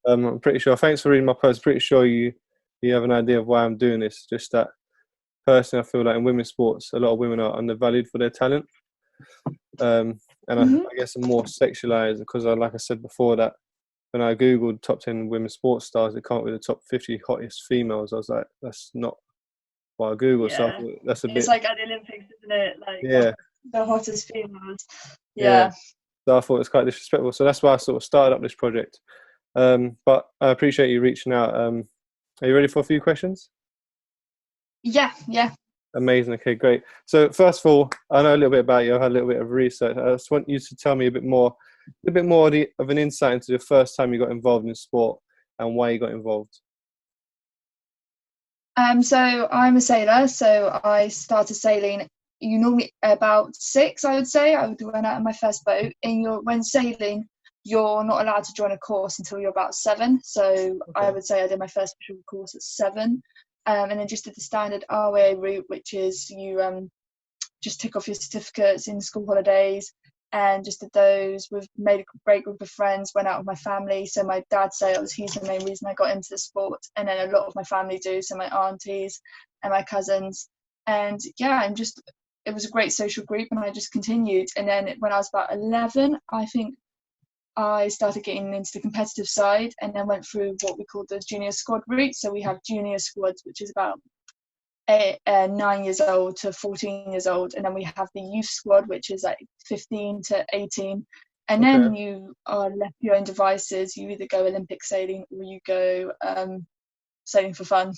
I'm pretty sure. Thanks for reading my post. Pretty sure you have an idea of why I'm doing this. Just that personally, I feel like in women's sports, a lot of women are undervalued for their talent, and Hmm. I guess are more sexualized because, like I said before, that when I googled top 10 women's sports stars, it came up with the top 50 hottest females. I was like, that's not what I googled. So I Yeah. thought that's a It's bit, like at the Olympics, isn't it? Like yeah, the hottest females. yeah. Yeah. So I thought it was quite disrespectful. So that's why I sort of started up this project. But I appreciate you reaching out. Are you ready for a few questions? Yeah, yeah. Amazing. Okay, great. So first of all, I know a little bit about you. I had a little bit of research. I just want you to tell me a bit more of an insight into the first time you got involved in sport and why you got involved. So I'm a sailor, so I started sailing. You normally about 6, I would say. I would went out on my first boat. And when sailing, you're not allowed to join a course until you're about 7. So I Okay. would say I did my first official course at 7, and then just did the standard RWA route, which is you just tick off your certificates in school holidays, and just did those. We've made a great group of friends, went out with my family. So my dad sails, he's the main reason I got into the sport, and then a lot of my family do, so my aunties and my cousins. And yeah, I'm just, it was a great social group, and I just continued. And then when I was about 11, I think I started getting into the competitive side, and then went through what we call the junior squad route. So we have junior squads, which is about 9 years old to 14 years old, and then we have the youth squad, which is like 15 to 18, and Okay. then you are left to your own devices. You either go Olympic sailing or you go sailing for fun.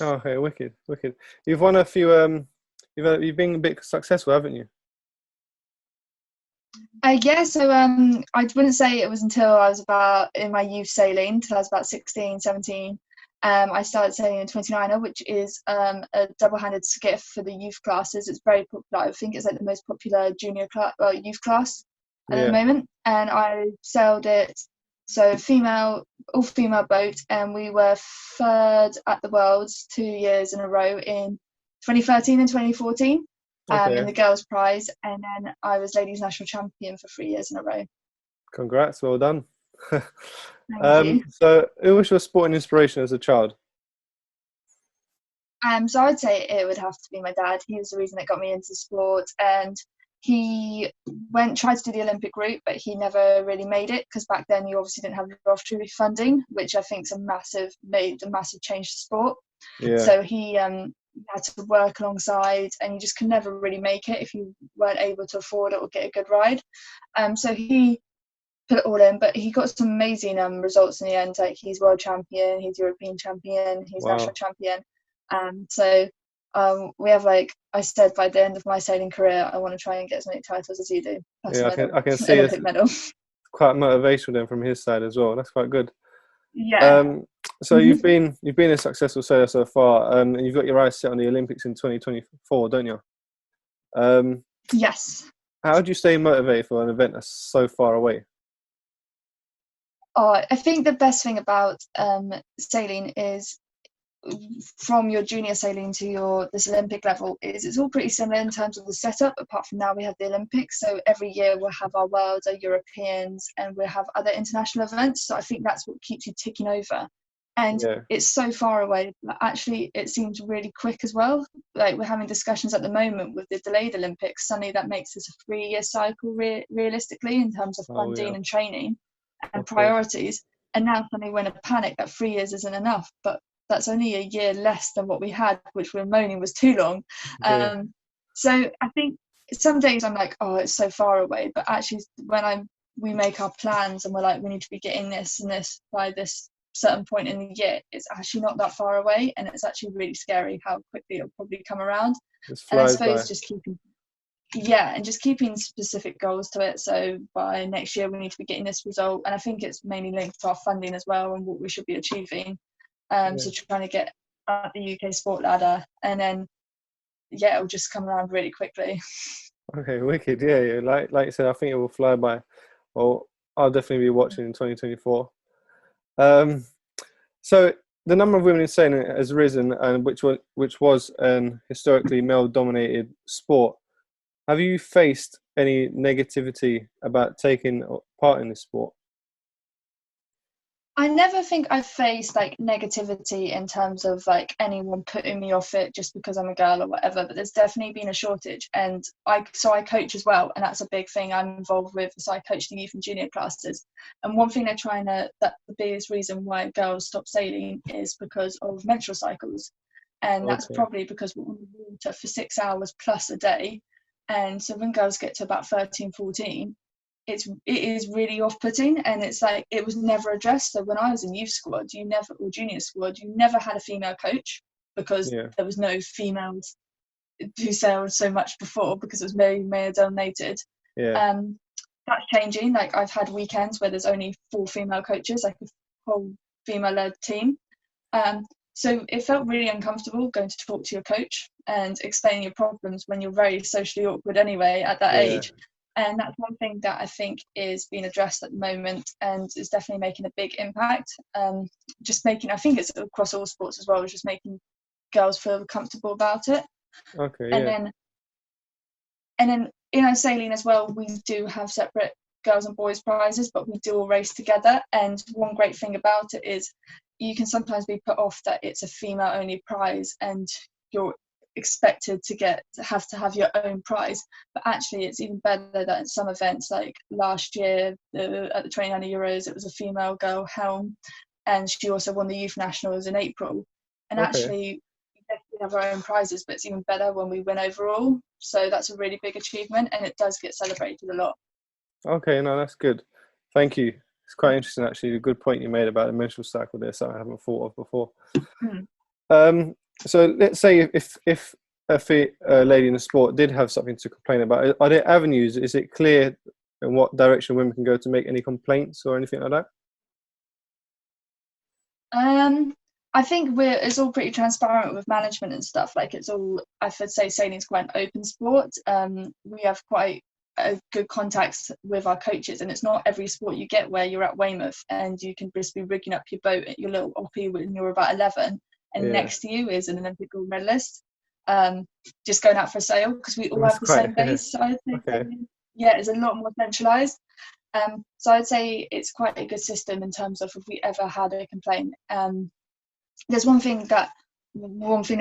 Oh, okay, wicked, wicked. You've won a few. You've been a bit successful, haven't you? Yeah, so I wouldn't say it was until I was about in my youth sailing, till I was about 16, 17. I started sailing in 29er, which is a double-handed skiff for the youth classes. It's very popular. I think it's like the most popular junior class, youth class at the Yeah. moment. And I sailed it, so female, all female boat, and we were third at the Worlds 2 years in a row in 2013 and 2014, in Okay. the girls' prize, and then I was ladies national champion for 3 years in a row. Congrats. Well done. Thank you. So who was your sporting inspiration as a child? So I'd say it would have to be my dad. He was the reason that got me into sport, and he tried to do the Olympic route, but he never really made it, because back then you obviously didn't have lottery funding, which I think made a massive change to sport. Yeah. So he had to work alongside, and you just could never really make it if you weren't able to afford it or get a good ride. So he put it all in, but he got some amazing results in the end. Like he's world champion, he's European champion, he's national Wow. champion. So we have, like I said, by the end of my sailing career, I want to try and get as many titles as you do, plus a Yeah, medal, I can see it's Olympic medal. quite motivational then from his side as well. That's quite good. Yeah. Um, so Hmm. you've been a successful sailor so far, and you've got your eyes set on the Olympics in 2024, don't you? Um, Yes. how do you stay motivated for an event that's so far away? I think the best thing about sailing is, from your junior sailing to your this Olympic level, is it's all pretty similar in terms of the setup. Apart from now we have the Olympics, so every year we'll have our Worlds, our Europeans, and we'll have other international events. So I think that's what keeps you ticking over. And Yeah. it's so far away, but actually it seems really quick as well. Like we're having discussions at the moment with the delayed Olympics. Suddenly that makes this a 3-year cycle, realistically, in terms of Oh yeah. funding and training and Of course. priorities. And now suddenly we're in a panic that 3 years isn't enough, but that's only a year less than what we had, which we're moaning was too long. Yeah. So I think some days I'm like, oh, it's so far away, but actually when we make our plans and we're like, we need to be getting this and this by this certain point in the year, it's actually not that far away, and it's actually really scary how quickly it'll probably come around. This And I flies suppose by. just keeping, yeah, and just keeping specific goals to it. So by next year we need to be getting this result, and I think it's mainly linked to our funding as well and what we should be achieving. Yeah. So trying to get up the UK sport ladder, and then yeah, it'll just come around really quickly. Okay. Wicked. Yeah. Yeah. Like you said, I think it will fly by. Well, I'll definitely be watching in 2024. Um, so the number of women in sailing has risen, and which was an historically male-dominated sport. Have you faced any negativity about taking part in this sport? I never think I've faced like negativity in terms of like anyone putting me off it just because I'm a girl or whatever, but there's definitely been a shortage. And I coach as well, and that's a big thing I'm involved with. So I coach the youth and junior classes. And one thing they're trying to, that the biggest reason why girls stop sailing is because of menstrual cycles. And that's Okay. probably because we're on the water for 6 hours plus a day. And so when girls get to about 13, 14, it is really off-putting, and it's like it was never addressed. So when I was in youth squad, or junior squad, you never had a female coach because Yeah. there was no females who sailed so much before, because it was very male dominated. Yeah. That's changing. Like I've had weekends where there's only 4 female coaches, like a whole female-led team. So it felt really uncomfortable going to talk to your coach and explaining your problems when you're very socially awkward anyway at that Yeah. age. And that's one thing that I think is being addressed at the moment and is definitely making a big impact. Just making, I think it's across all sports as well, just making girls feel comfortable about it. Okay. And Yeah. then in our sailing as well, we do have separate girls and boys prizes, but we do all race together. And one great thing about it is you can sometimes be put off that it's a female only prize and you're expected to have your own prize, but actually it's even better that in some events, like last year at the 29 Euros, it was a female girl helm, and she also won the youth nationals in April. And Okay. actually we definitely have our own prizes, but it's even better when we win overall. So that's a really big achievement, and it does get celebrated a lot. Okay. No, that's good. Thank you. It's quite interesting, actually. A good point you made about the menstrual cycle there, something I haven't thought of before. Mm. Um, so let's say if a lady in the sport did have something to complain about, are there avenues? Is it clear in what direction women can go to make any complaints or anything like that? I think it's all pretty transparent with management and stuff. Like it's all, I would say sailing's quite an open sport. We have quite a good contacts with our coaches, and it's not every sport you get where you're at Weymouth and you can just be rigging up your boat at your little oppie when you're about 11, and Yeah, next to you is an Olympic gold medalist, just going out for a sail, because we all that's have the quite same base. So I'd say okay. yeah, it's a lot more centralised. So I'd say it's quite a good system in terms of if we ever had a complaint. There's one thing that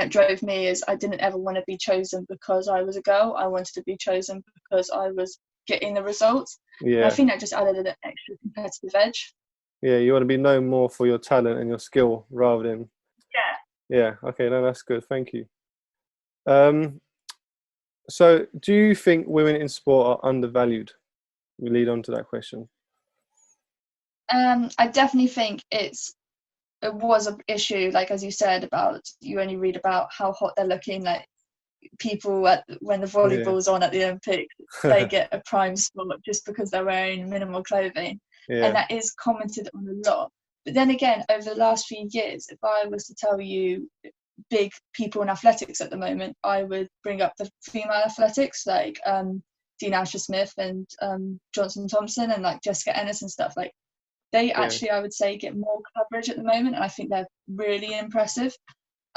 drove me is I didn't ever want to be chosen because I was a girl. I wanted to be chosen because I was getting the results, and I Yeah, think that just added an extra competitive edge. yeah. You want to be known more for your talent and your skill rather than Yeah. yeah. Okay, no, that's good. Thank you. Um, so do you think women in sport are undervalued? We lead on to that question. I definitely think it was an issue, like as you said, about you only read about how hot they're looking, like people when the Yeah, volleyball's on at the Olympics, they get a prime spot just because they're wearing minimal clothing, and yeah, that is commented on a lot. But then again, over the last few years, if I was to tell you big people in athletics at the moment, I would bring up the female athletics, like Dean Asher-Smith and Johnson Thompson and like Jessica Ennis and stuff. Like they yeah, actually, I would say, get more coverage at the moment, and I think they're really impressive.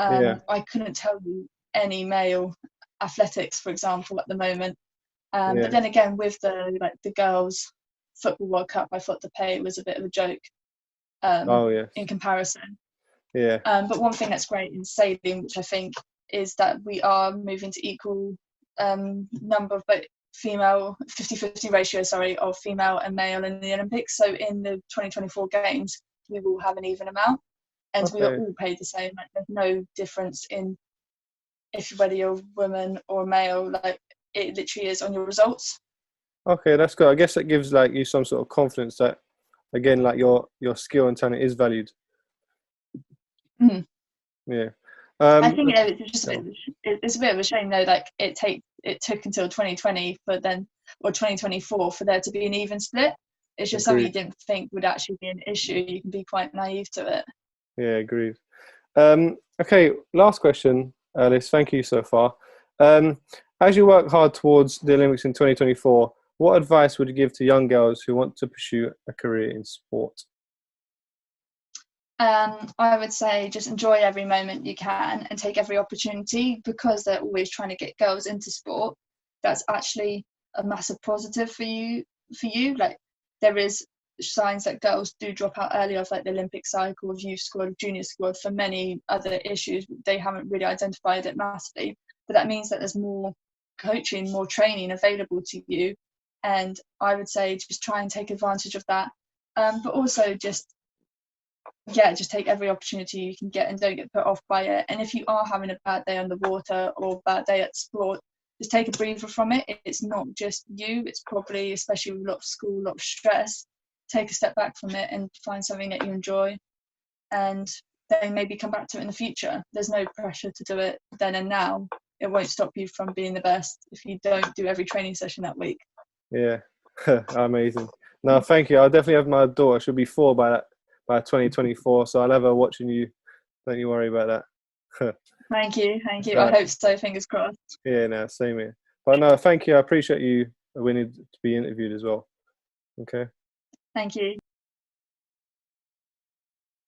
yeah, I couldn't tell you any male athletics, for example, at the moment. But yeah. then again, with the girls' football World Cup, I thought the pay was a bit of a joke Oh yes, in comparison. yeah. But one thing that's great in sailing, which I think, is that we are moving to equal number of female 50-50 ratio, sorry, of female and male in the Olympics. So in the 2024 games, we will have an even amount, and we are Okay, all paid the same. Like there's no difference in whether you're a woman or a male. Like it literally is on your results. okay, that's good. I guess that gives like you some sort of confidence that again, like your skill and talent is valued. Mm. Yeah. I think Okay. it's just it's a bit of a shame though. Like it took until 2020 for then, or 2024, for there to be an even split. It's just something you Agreed. didn't think would actually be an issue. You can be quite naive to it. Yeah, agreed. Okay, last question, Alice. Thank you so far. As you work hard towards the Olympics in 2024, what advice would you give to young girls who want to pursue a career in sport? I would say just enjoy every moment you can and take every opportunity, because they're always trying to get girls into sport. That's actually a massive positive for you. Like there is signs that girls do drop out early of like the Olympic cycle, of youth squad, junior squad, for many other issues. They haven't really identified it massively, but that means that there's more coaching, more training available to you. And I would say just try and take advantage of that. But also just take every opportunity you can get and don't get put off by it. And if you are having a bad day on the water or a bad day at sport, just take a breather from it. It's not just you, it's probably, especially with a lot of school, a lot of stress, take a step back from it and find something that you enjoy, and then maybe come back to it in the future. There's no pressure to do it then and now. It won't stop you from being the best if you don't do every training session that week. Yeah, amazing. No, thank you. I'll definitely have my daughter. She'll be 4 by 2024, so I'll have her watching you. Don't you worry about that. Thank you. Right. I hope so. Fingers crossed. Yeah, no, same here. But no, thank you. I appreciate you winning to be interviewed as well. Okay. Thank you.